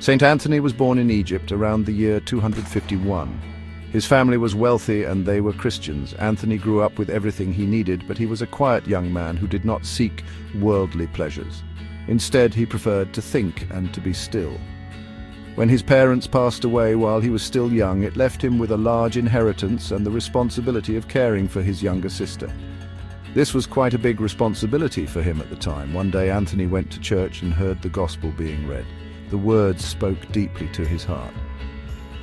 Saint Anthony was born in Egypt around the year 251. His family was wealthy and they were Christians. Anthony grew up with everything he needed, but he was a quiet young man who did not seek worldly pleasures. Instead, he preferred to think and to be still. When his parents passed away while he was still young, it left him with a large inheritance and the responsibility of caring for his younger sister. This was quite a big responsibility for him at the time. One day Anthony went to church and heard the gospel being read. The words spoke deeply to his heart.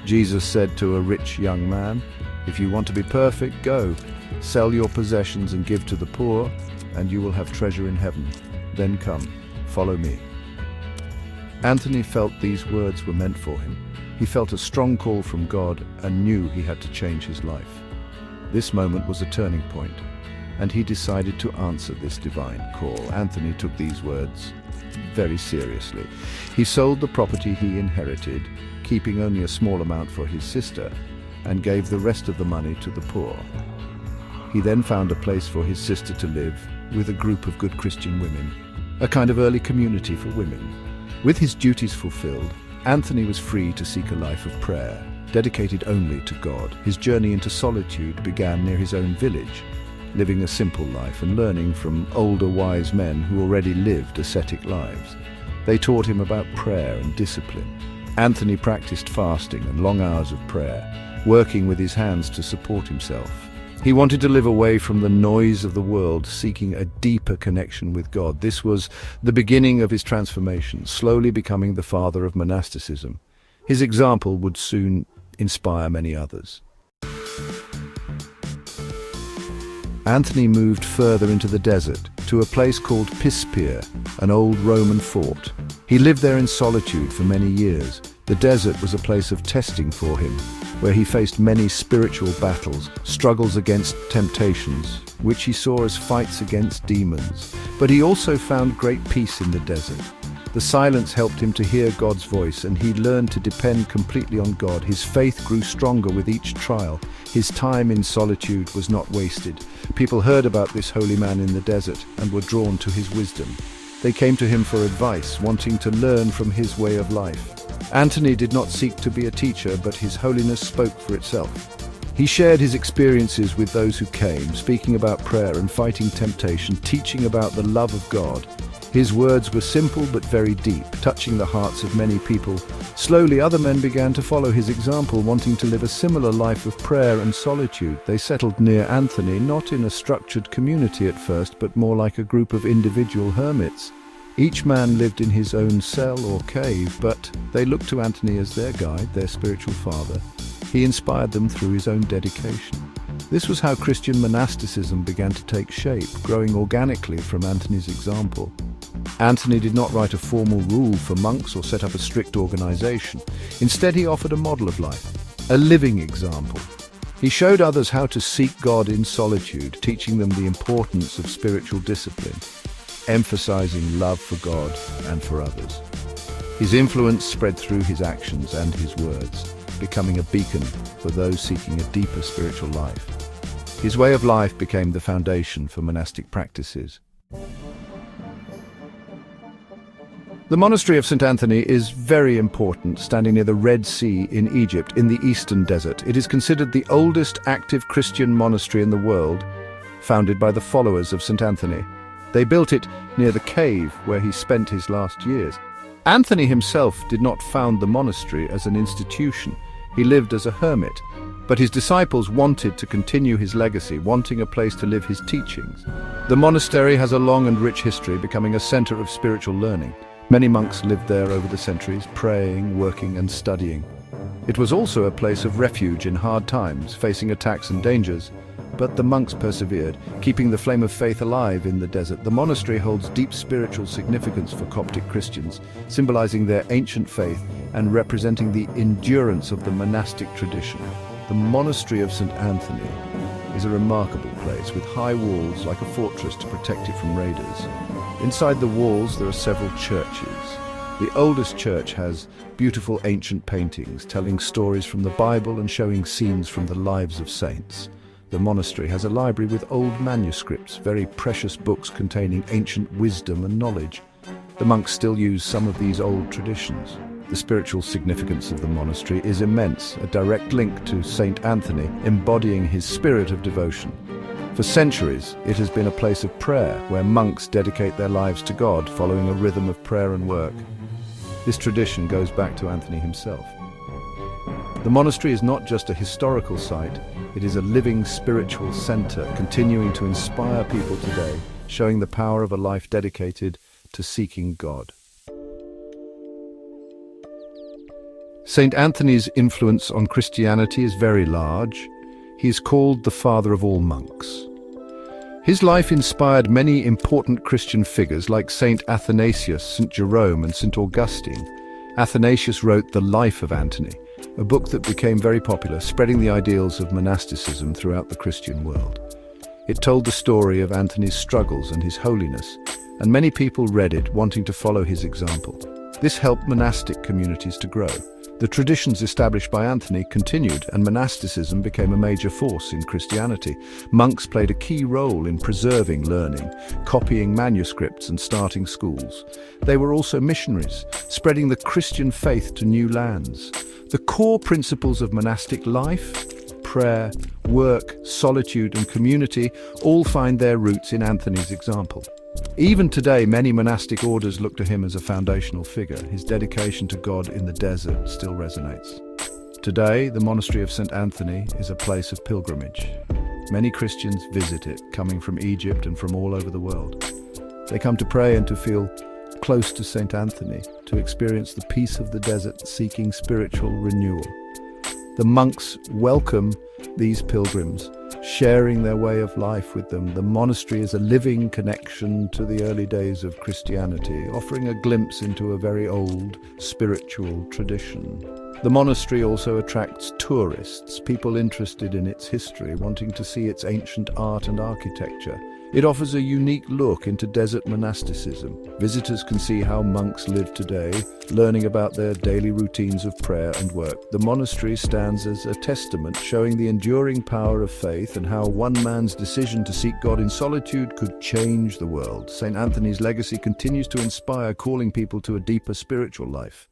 Jesus said to a rich young man, "If you want to be perfect, go, sell your possessions and give to the poor, and you will have treasure in heaven. Then come, follow me." Anthony felt these words were meant for him. He felt a strong call from God and knew he had to change his life. This moment was a turning point, and he decided to answer this divine call. Anthony took these words very seriously. He sold the property he inherited, keeping only a small amount for his sister, and gave the rest of the money to the poor. He then found a place for his sister to live with a group of good Christian women, a kind of early community for women. With his duties fulfilled, Anthony was free to seek a life of prayer, dedicated only to God. His journey into solitude began near his own village, living a simple life and learning from older wise men who already lived ascetic lives. They taught him about prayer and discipline. Anthony practiced fasting and long hours of prayer, working with his hands to support himself. He wanted to live away from the noise of the world, seeking a deeper connection with God. This was the beginning of his transformation, slowly becoming the father of monasticism. His example would soon inspire many others. Anthony moved further into the desert, to a place called Pispir, an old Roman fort. He lived there in solitude for many years. The desert was a place of testing for him, where he faced many spiritual battles, struggles against temptations, which he saw as fights against demons. But he also found great peace in the desert. The silence helped him to hear God's voice, and he learned to depend completely on God. His faith grew stronger with each trial. His time in solitude was not wasted. People heard about this holy man in the desert and were drawn to his wisdom. They came to him for advice, wanting to learn from his way of life. Anthony did not seek to be a teacher, but his holiness spoke for itself. He shared his experiences with those who came, speaking about prayer and fighting temptation, teaching about the love of God. His words were simple but very deep, touching the hearts of many people. Slowly, other men began to follow his example, wanting to live a similar life of prayer and solitude. They settled near Anthony, not in a structured community at first, but more like a group of individual hermits. Each man lived in his own cell or cave, but they looked to Anthony as their guide, their spiritual father. He inspired them through his own dedication. This was how Christian monasticism began to take shape, growing organically from Anthony's example. Anthony did not write a formal rule for monks or set up a strict organization. Instead, he offered a model of life, a living example. He showed others how to seek God in solitude, teaching them the importance of spiritual discipline, emphasizing love for God and for others. His influence spread through his actions and his words, becoming a beacon for those seeking a deeper spiritual life. His way of life became the foundation for monastic practices. The monastery of St. Anthony is very important, standing near the Red Sea in Egypt, in the eastern desert. It is considered the oldest active Christian monastery in the world, founded by the followers of St. Anthony. They built it near the cave where he spent his last years. Anthony himself did not found the monastery as an institution. He lived as a hermit, but his disciples wanted to continue his legacy, wanting a place to live his teachings. The monastery has a long and rich history, becoming a center of spiritual learning. Many monks lived there over the centuries, praying, working, and studying. It was also a place of refuge in hard times, facing attacks and dangers. But the monks persevered, keeping the flame of faith alive in the desert. The monastery holds deep spiritual significance for Coptic Christians, symbolizing their ancient faith and representing the endurance of the monastic tradition. The monastery of St. Anthony is a remarkable place with high walls like a fortress to protect it from raiders. Inside the walls there are several churches. The oldest church has beautiful ancient paintings telling stories from the Bible and showing scenes from the lives of saints. The monastery has a library with old manuscripts, very precious books containing ancient wisdom and knowledge. The monks still use some of these old traditions. The spiritual significance of the monastery is immense, a direct link to Saint Anthony, embodying his spirit of devotion. For centuries, it has been a place of prayer, where monks dedicate their lives to God, following a rhythm of prayer and work. This tradition goes back to Anthony himself. The monastery is not just a historical site, it is a living spiritual center, continuing to inspire people today, showing the power of a life dedicated to seeking God. Saint Anthony's influence on Christianity is very large. He is called the father of all monks. His life inspired many important Christian figures like Saint Athanasius, Saint Jerome, and Saint Augustine. Athanasius wrote The Life of Anthony, a book that became very popular, spreading the ideals of monasticism throughout the Christian world. It told the story of Anthony's struggles and his holiness, and many people read it, wanting to follow his example. This helped monastic communities to grow. The traditions established by Anthony continued, and monasticism became a major force in Christianity. Monks played a key role in preserving learning, copying manuscripts, and starting schools. They were also missionaries, spreading the Christian faith to new lands. The core principles of monastic life, prayer, work, solitude, and community all find their roots in Anthony's example. Even today, many monastic orders look to him as a foundational figure. His dedication to God in the desert still resonates. Today, the monastery of St. Anthony is a place of pilgrimage. Many Christians visit it, coming from Egypt and from all over the world. They come to pray and to feel close to St. Anthony, to experience the peace of the desert, seeking spiritual renewal. The monks welcome these pilgrims, sharing their way of life with them. The monastery is a living connection to the early days of Christianity, offering a glimpse into a very old spiritual tradition. The monastery also attracts tourists, people interested in its history, wanting to see its ancient art and architecture. It offers a unique look into desert monasticism. Visitors can see how monks live today, learning about their daily routines of prayer and work. The monastery stands as a testament, showing the enduring power of faith and how one man's decision to seek God in solitude could change the world. St. Anthony's legacy continues to inspire, calling people to a deeper spiritual life.